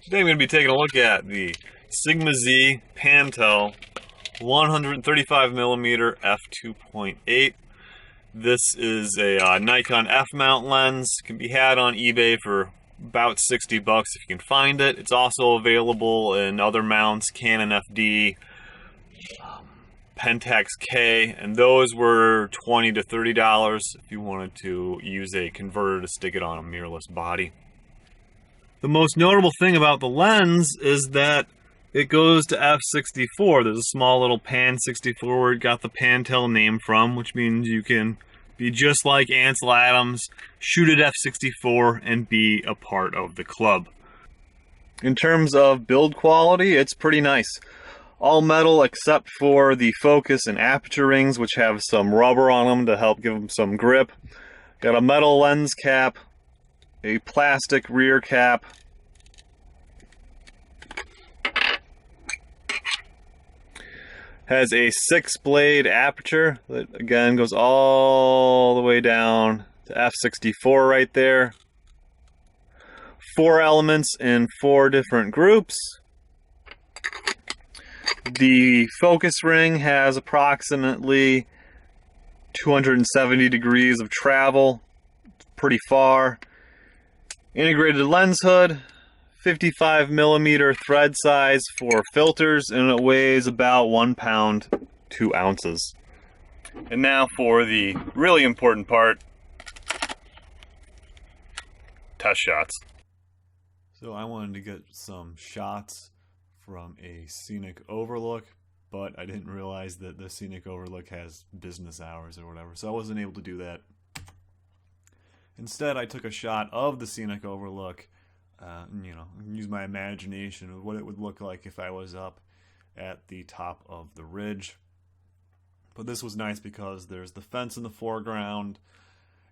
Today I'm going to be taking a look at the Sigma Z Pantel 135mm f2.8. This is a Nikon f-mount lens. It can be had on eBay for about 60 bucks if you can find it. It's also available in other mounts, Canon FD, Pentax K, and those were $20 to $30 if you wanted to use a converter to stick it on a mirrorless body. The most notable thing about the lens is that it goes to f64. There's a small little pan 64 where it got the Pantel name from, which means you can be just like Ansel Adams, shoot at f64, and be a part of the club. In terms of build quality, it's pretty nice. All metal except for the focus and aperture rings, which have some rubber on them to help give them some grip. Got a metal lens cap, a plastic rear cap, has a 6-blade aperture that again goes all the way down to f64 right there. 4 elements in 4 different groups. The focus ring has approximately 270 degrees of travel, pretty far. Integrated lens hood, 55mm thread size for filters, and it weighs about 1 pound, 2 ounces. And now for the really important part, test shots. So I wanted to get some shots from a scenic overlook, but I didn't realize that the scenic overlook has business hours or whatever, so I wasn't able to do that. Instead, I took a shot of the scenic overlook, use my imagination of what it would look like if I was up at the top of the ridge. But this was nice because there's the fence in the foreground,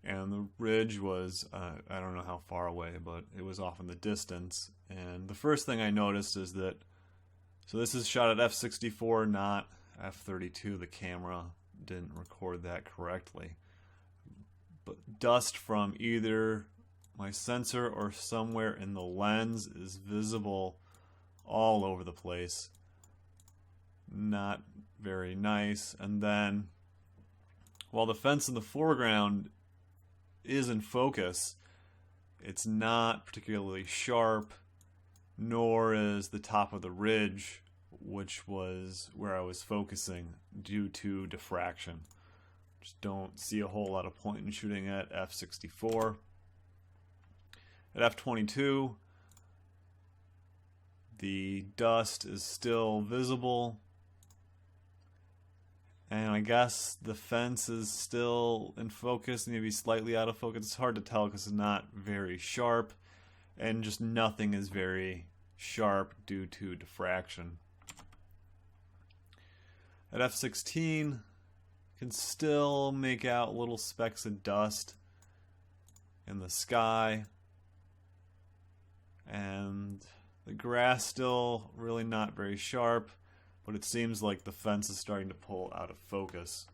and the ridge was, I don't know how far away, but it was off in the distance. And the first thing I noticed is that, so this is shot at f64, not f32. The camera didn't record that correctly. But dust from either my sensor or somewhere in the lens is visible all over the place. Not very nice. And then, while the fence in the foreground is in focus, it's not particularly sharp, nor is the top of the ridge, which was where I was focusing, due to diffraction. Just don't see a whole lot of point in shooting at f64. At f22, the dust is still visible, and I guess the fence is still in focus, maybe slightly out of focus. It's hard to tell because it's not very sharp, and just nothing is very sharp due to diffraction. At f16, can still make out little specks of dust in the sky, and the grass still really not very sharp, but it seems like the fence is starting to pull out of focus.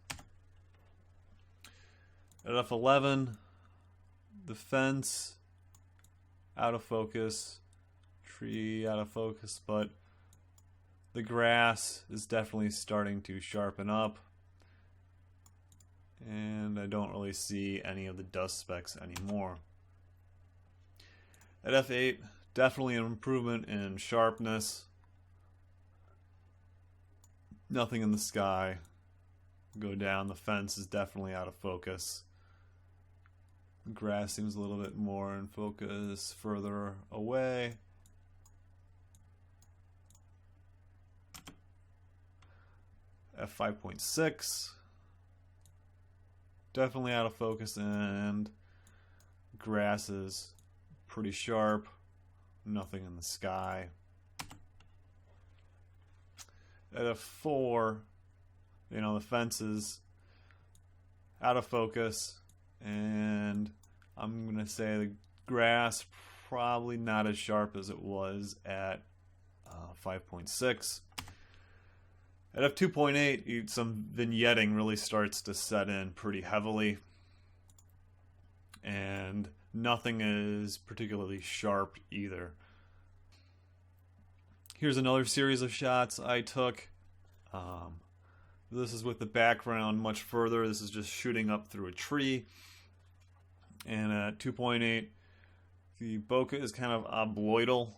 At f11, the fence out of focus, tree out of focus, but the grass is definitely starting to sharpen up, and I don't really see any of the dust specks anymore. At f8, definitely an improvement in sharpness. Nothing in the sky. Go down, the fence is definitely out of focus. The grass seems a little bit more in focus further away. F5.6, definitely out of focus, and grass is pretty sharp. Nothing in the sky. At f4, the fence is out of focus, and I'm going to say the grass probably not as sharp as it was at 5.6. At f2.8, some vignetting really starts to set in pretty heavily, and nothing is particularly sharp either. Here's another series of shots I took. This is with the background much further. This is just shooting up through a tree. And at 2.8, the bokeh is kind of obloidal.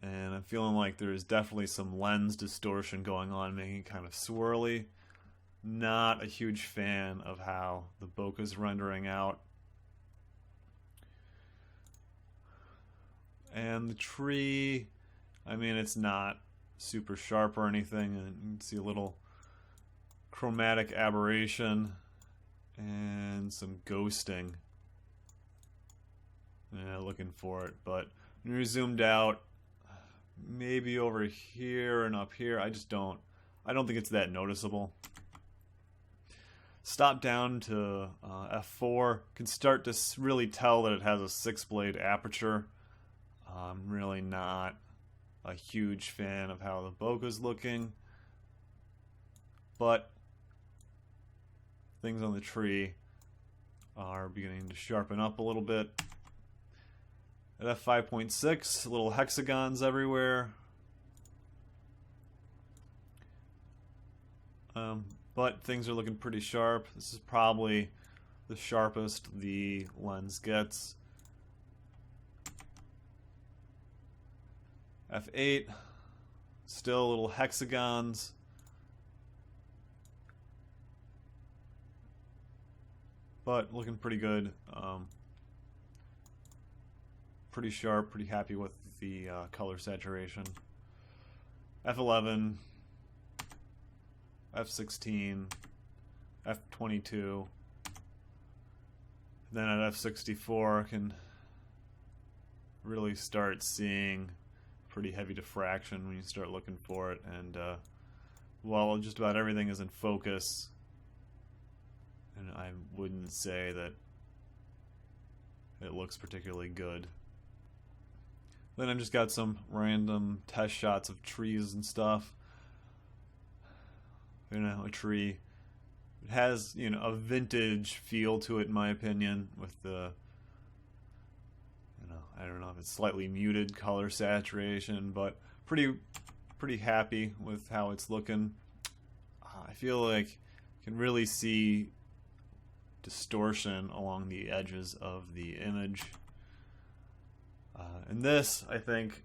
And I'm feeling like there's definitely some lens distortion going on, making it kind of swirly. Not a huge fan of how the bokeh is rendering out. And the tree, I mean, it's not super sharp or anything. And you can see a little chromatic aberration and some ghosting. Yeah, looking for it, but when you're zoomed out, maybe over here and up here, I don't think it's that noticeable. Stop down to f4, can start to really tell that it has a 6-blade aperture. I'm really not a huge fan of how the bokeh's looking, but things on the tree are beginning to sharpen up a little bit. At f5.6, little hexagons everywhere. But things are looking pretty sharp. This is probably the sharpest the lens gets. f8, still little hexagons. But looking pretty good. Pretty sharp, pretty happy with the color saturation. f11, f16, f22, then at f64 I can really start seeing pretty heavy diffraction when you start looking for it, and well, just about everything is in focus, and I wouldn't say that it looks particularly good. Then I've just got some random test shots of trees and stuff. You know, a tree. It has, you know, a vintage feel to it, in my opinion, with the, you know, I don't know if it's slightly muted color saturation, but pretty happy with how it's looking. I feel like you can really see distortion along the edges of the image. And this, I think,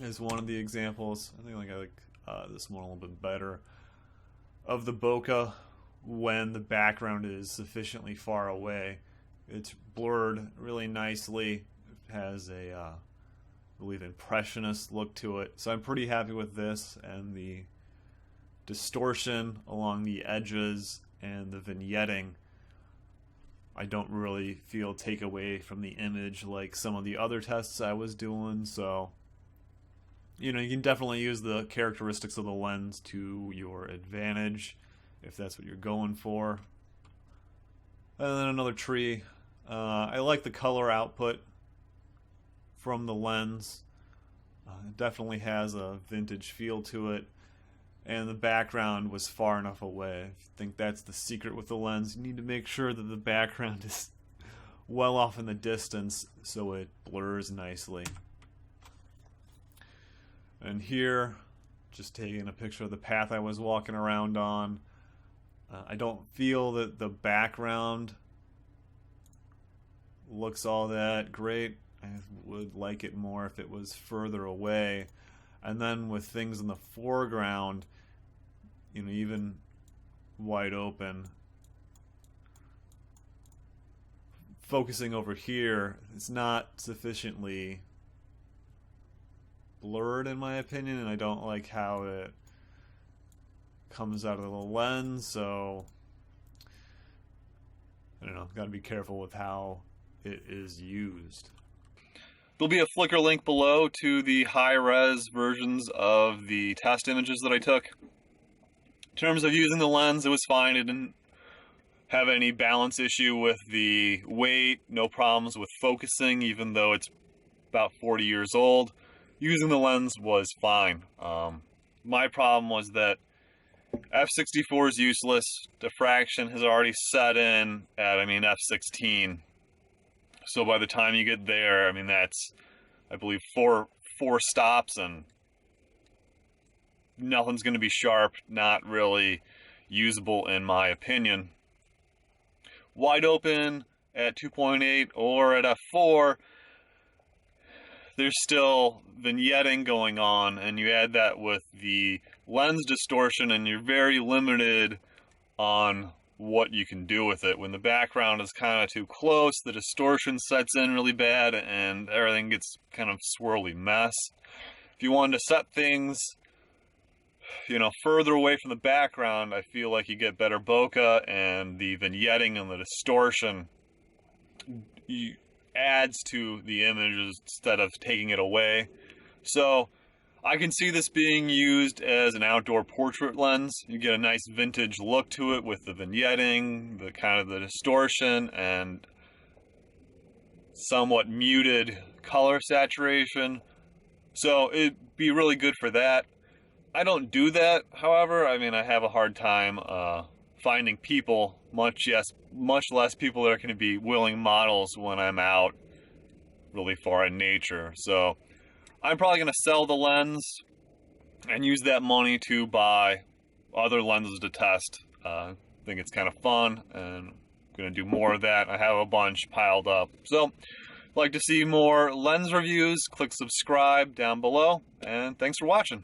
is one of the examples. I think I like this one a little bit better, of the bokeh when the background is sufficiently far away. It's blurred really nicely. It has a, I believe, impressionist look to it. So I'm pretty happy with this, and the distortion along the edges and the vignetting, I don't really feel take away from the image like some of the other tests I was doing. So, you know, you can definitely use the characteristics of the lens to your advantage if that's what you're going for. And then another tree. I like the color output from the lens. It definitely has a vintage feel to it. And the background was far enough away. I think that's the secret with the lens. You need to make sure that the background is well off in the distance so it blurs nicely. And here, just taking a picture of the path I was walking around on. I don't feel that the background looks all that great. I would like it more if it was further away. And then with things in the foreground, you know, even wide open, focusing over here, it's not sufficiently blurred in my opinion, and I don't like how it comes out of the lens, so I don't know, gotta be careful with how it is used. There'll be a Flickr link below to the high-res versions of the test images that I took. In terms of using the lens, it was fine. It didn't have any balance issue with the weight, no problems with focusing, even though it's about 40 years old. Using the lens was fine. My problem was that f64 is useless. Diffraction has already set in at, f16. So by the time you get there, that's, I believe, four stops, and nothing's going to be sharp, not really usable in my opinion. Wide open at 2.8 or at f4, there's still vignetting going on, and you add that with the lens distortion and you're very limited on what you can do with it. When the background is kind of too close, the distortion sets in really bad and everything gets kind of swirly mess. If you wanted to set things, you know, further away from the background, I feel like you get better bokeh, and the vignetting and the distortion adds to the images instead of taking it away. So I can see this being used as an outdoor portrait lens. You get a nice vintage look to it with the vignetting, the kind of the distortion, and somewhat muted color saturation. So it'd be really good for that. I don't do that, however. I mean, I have a hard time finding people, much less people that are going to be willing models when I'm out really far in nature. So I'm probably going to sell the lens and use that money to buy other lenses to test. I think it's kind of fun, and I'm going to do more of that. I have a bunch piled up. So if you'd like to see more lens reviews, click subscribe down below, and thanks for watching.